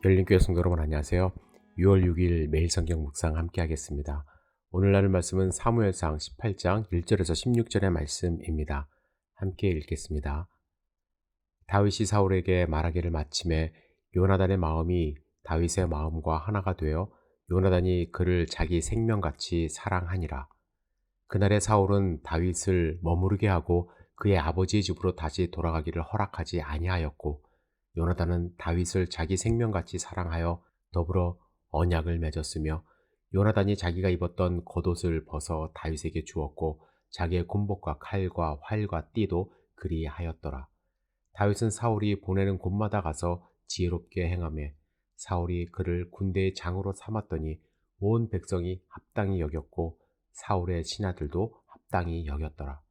열린교회 성도 여러분 안녕하세요. 6월 6일 매일 성경 묵상 함께 하겠습니다. 오늘 나눌 말씀은 사무엘상 18장 1절에서 16절의 말씀입니다. 함께 읽겠습니다. 다윗이 사울에게 말하기를 마침에 요나단의 마음이 다윗의 마음과 하나가 되어 요나단이 그를 자기 생명같이 사랑하니라. 그날에 사울은 다윗을 머무르게 하고 그의 아버지의 집으로 다시 돌아가기를 허락하지 아니하였고 요나단은 다윗을 자기 생명같이 사랑하여 더불어 언약을 맺었으며 요나단이 자기가 입었던 겉옷을 벗어 다윗에게 주었고 자기의 군복과 칼과 활과 띠도 그리하였더라. 다윗은 사울이 보내는 곳마다 가서 지혜롭게 행하며 사울이 그를 군대의 장으로 삼았더니 온 백성이 합당히 여겼고 사울의 신하들도 합당히 여겼더라.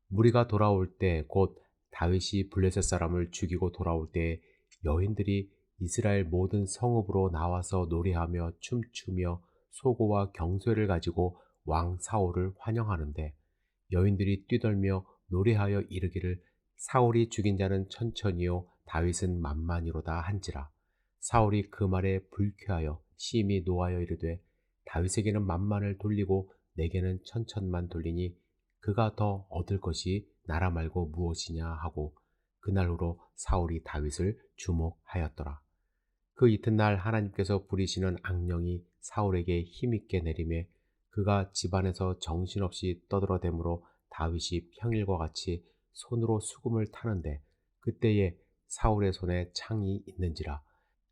무리가 돌아올 때 곧 다윗이 블레셋 사람을 죽이고 돌아올 때 여인들이 이스라엘 모든 성읍으로 나와서 노래하며 춤추며 소고와 경쇠를 가지고 왕 사울을 환영하는데 여인들이 뛰돌며 노래하여 이르기를 사울이 죽인 자는 천천히요 다윗은 만만이로다 한지라. 사울이 그 말에 불쾌하여 심히 노하여 이르되 다윗에게는 만만을 돌리고 내게는 천천만 돌리니 그가 더 얻을 것이 나라 말고 무엇이냐 하고 그날로 사울이 다윗을 주목하였더라. 그 이튿날 하나님께서 부리시는 악령이 사울에게 힘있게 내림에 그가 집안에서 정신없이 떠들어대므로 다윗이 평일과 같이 손으로 수금을 타는데 그때에 사울의 손에 창이 있는지라.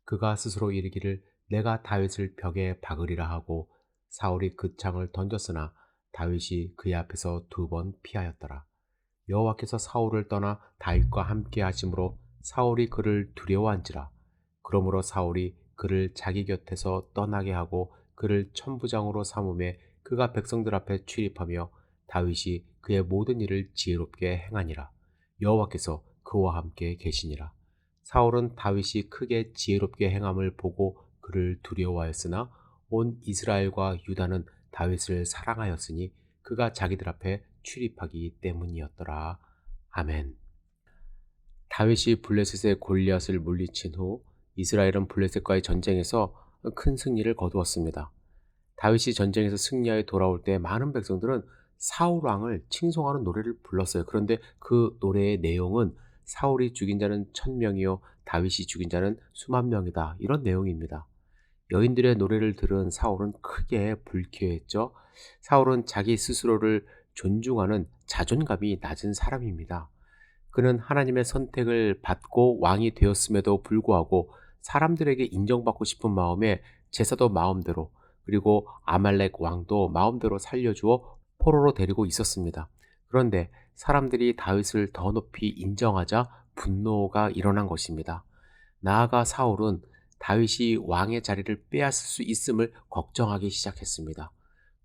그가 스스로 이르기를 내가 다윗을 벽에 박으리라 하고 사울이 그 창을 던졌으나 다윗이 그의 앞에서 2번 피하였더라. 여호와께서 사울을 떠나 다윗과 함께 하심으로 사울이 그를 두려워한지라. 그러므로 사울이 그를 자기 곁에서 떠나게 하고 그를 천부장으로 삼음에 그가 백성들 앞에 출입하며 다윗이 그의 모든 일을 지혜롭게 행하니라. 여호와께서 그와 함께 계시니라. 사울은 다윗이 크게 지혜롭게 행함을 보고 그를 두려워하였으나 온 이스라엘과 유다는 다윗을 사랑하였으니 그가 자기들 앞에 출입하기 때문이었더라. 아멘. 다윗이 블레셋의 골리앗을 물리친 후 이스라엘은 블레셋과의 전쟁에서 큰 승리를 거두었습니다. 다윗이 전쟁에서 승리하여 돌아올 때 많은 백성들은 사울 왕을 칭송하는 노래를 불렀어요. 그런데 그 노래의 내용은 사울이 죽인 자는 1000명이요 다윗이 죽인 자는 수만 명이다. 이런 내용입니다. 여인들의 노래를 들은 사울은 크게 불쾌했죠. 사울은 자기 스스로를 존중하는 자존감이 낮은 사람입니다. 그는 하나님의 선택을 받고 왕이 되었음에도 불구하고 사람들에게 인정받고 싶은 마음에 제사도 마음대로 그리고 아말렉 왕도 마음대로 살려주어 포로로 데리고 있었습니다. 그런데 사람들이 다윗을 더 높이 인정하자 분노가 일어난 것입니다. 나아가 사울은 다윗이 왕의 자리를 빼앗을 수 있음을 걱정하기 시작했습니다.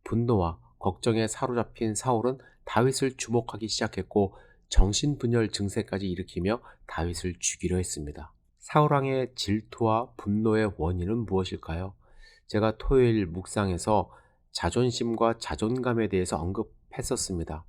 분노와 걱정에 사로잡힌 사울은 다윗을 주목하기 시작했고 정신분열 증세까지 일으키며 다윗을 죽이려 했습니다. 사울왕의 질투와 분노의 원인은 무엇일까요? 제가 토요일 묵상에서 자존심과 자존감에 대해서 언급했었습니다.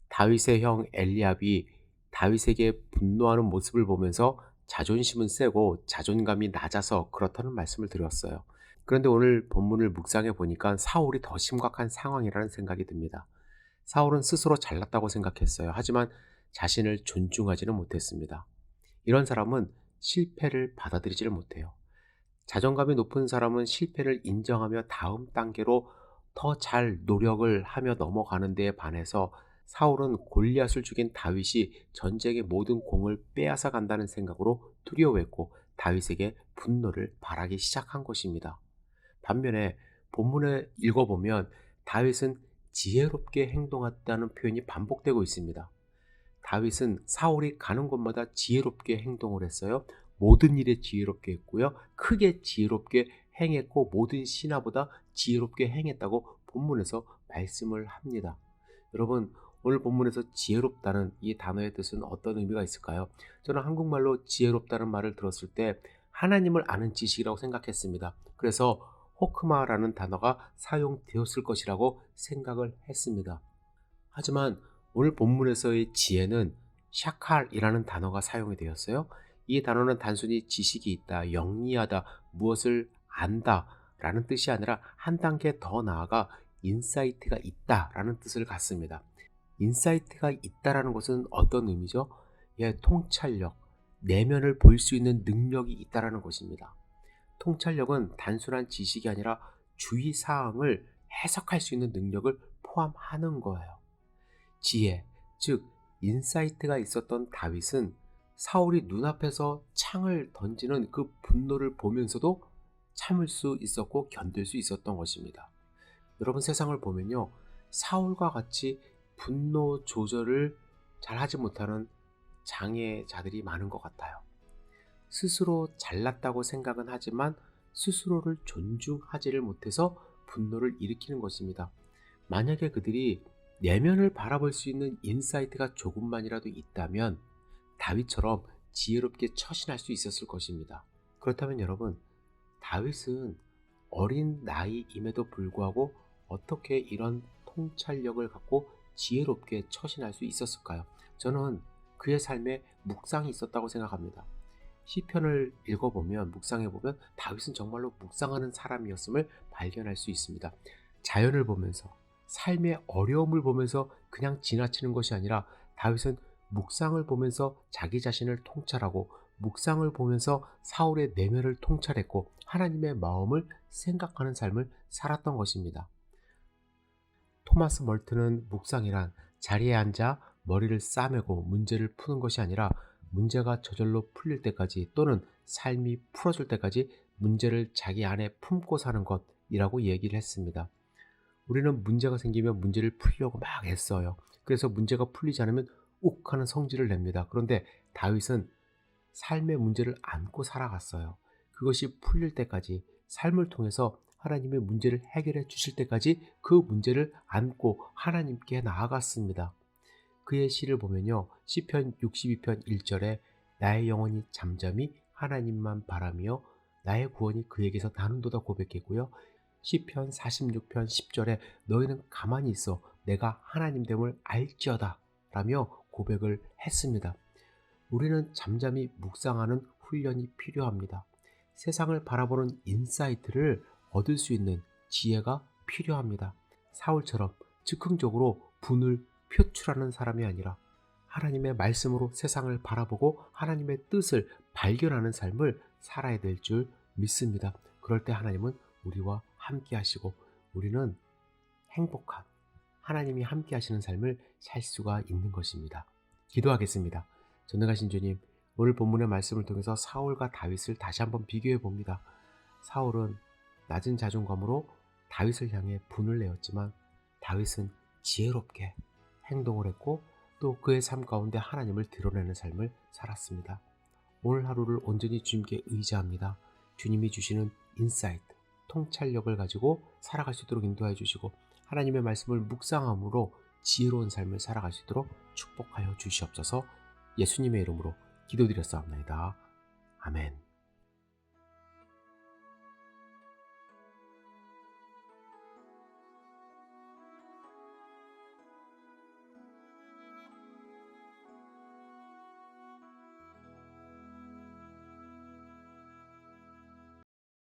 다윗의 형 엘리압이 다윗에게 분노하는 모습을 보면서 자존심은 세고 자존감이 낮아서 그렇다는 말씀을 드렸어요. 그런데 오늘 본문을 묵상해 보니까 사울이 더 심각한 상황이라는 생각이 듭니다. 사울은 스스로 잘났다고 생각했어요. 하지만 자신을 존중하지는 못했습니다. 이런 사람은 실패를 받아들이지를 못해요. 자존감이 높은 사람은 실패를 인정하며 다음 단계로 더 잘 노력을 하며 넘어가는 데에 반해서 사울은 골리앗을 죽인 다윗이 전쟁의 모든 공을 빼앗아 간다는 생각으로 두려워했고 다윗에게 분노를 발하기 시작한 것입니다. 반면에 본문에 읽어보면 다윗은 지혜롭게 행동했다는 표현이 반복되고 있습니다. 다윗은 사울이 가는 곳마다 지혜롭게 행동을 했어요. 모든 일에 지혜롭게 했고요. 크게 지혜롭게 행했고 모든 신하보다 지혜롭게 행했다고 본문에서 말씀을 합니다. 여러분, 오늘 본문에서 지혜롭다는 이 단어의 뜻은 어떤 의미가 있을까요? 저는 한국말로 지혜롭다는 말을 들었을 때 하나님을 아는 지식이라고 생각했습니다. 그래서 호크마라는 단어가 사용되었을 것이라고 생각을 했습니다. 하지만 오늘 본문에서의 지혜는 샤칼이라는 단어가 사용이 되었어요. 이 단어는 단순히 지식이 있다, 영리하다, 무엇을 안다라는 뜻이 아니라 한 단계 더 나아가 인사이트가 있다라는 뜻을 갖습니다. 인사이트가 있다라는 것은 어떤 의미죠? 예, 통찰력, 내면을 볼 수 있는 능력이 있다라는 것입니다. 통찰력은 단순한 지식이 아니라 주위 사항을 해석할 수 있는 능력을 포함하는 거예요. 지혜, 즉 인사이트가 있었던 다윗은 사울이 눈앞에서 창을 던지는 그 분노를 보면서도 참을 수 있었고 견딜 수 있었던 것입니다. 여러분, 세상을 보면요, 사울과 같이 분노 조절을 잘 하지 못하는 장애자들이 많은 것 같아요. 스스로 잘났다고 생각은 하지만 스스로를 존중하지를 못해서 분노를 일으키는 것입니다. 만약에 그들이 내면을 바라볼 수 있는 인사이트가 조금만이라도 있다면 다윗처럼 지혜롭게 처신할 수 있었을 것입니다. 그렇다면 여러분, 다윗은 어린 나이임에도 불구하고 어떻게 이런 통찰력을 갖고 지혜롭게 처신할 수 있었을까요? 저는 그의 삶에 묵상이 있었다고 생각합니다. 시편을 읽어보면, 묵상해보면 다윗은 정말로 묵상하는 사람이었음을 발견할 수 있습니다. 자연을 보면서, 삶의 어려움을 보면서 그냥 지나치는 것이 아니라 다윗은 묵상을 보면서 자기 자신을 통찰하고, 묵상을 보면서 사울의 내면을 통찰했고 하나님의 마음을 생각하는 삶을 살았던 것입니다. 토마스 멀튼은 묵상이란 자리에 앉아 머리를 싸매고 문제를 푸는 것이 아니라 문제가 저절로 풀릴 때까지, 또는 삶이 풀어질 때까지 문제를 자기 안에 품고 사는 것이라고 얘기를 했습니다. 우리는 문제가 생기면 문제를 풀려고 막 애써요. 그래서 문제가 풀리지 않으면 욱 하는 성질을 냅니다. 그런데 다윗은 삶의 문제를 안고 살아갔어요. 그것이 풀릴 때까지, 삶을 통해서 하나님의 문제를 해결해 주실 때까지 그 문제를 안고 하나님께 나아갔습니다. 그의 시를 보면요, 시편 62편 1절에 나의 영혼이 잠잠히 하나님만 바라며 나의 구원이 그에게서 나는도다 고백했고요, 시편 46편 10절에 너희는 가만히 있어 내가 하나님됨을 알지어다 라며 고백을 했습니다. 우리는 잠잠히 묵상하는 훈련이 필요합니다. 세상을 바라보는 인사이트를 얻을 수 있는 지혜가 필요합니다. 사울처럼 즉흥적으로 분을 표출하는 사람이 아니라 하나님의 말씀으로 세상을 바라보고 하나님의 뜻을 발견하는 삶을 살아야 될 줄 믿습니다. 그럴 때 하나님은 우리와 함께 하시고 우리는 행복한, 하나님이 함께 하시는 삶을 살 수가 있는 것입니다. 기도하겠습니다. 전능하신 주님, 오늘 본문의 말씀을 통해서 사울과 다윗을 다시 한번 비교해 봅니다. 사울은 낮은 자존감으로 다윗을 향해 분을 내었지만 다윗은 지혜롭게 행동을 했고 또 그의 삶 가운데 하나님을 드러내는 삶을 살았습니다. 오늘 하루를 온전히 주님께 의지합니다. 주님이 주시는 인사이트, 통찰력을 가지고 살아갈 수 있도록 인도해 주시고 하나님의 말씀을 묵상함으로 지혜로운 삶을 살아갈 수 있도록 축복하여 주시옵소서. 예수님의 이름으로 기도드렸사옵나이다. 아멘.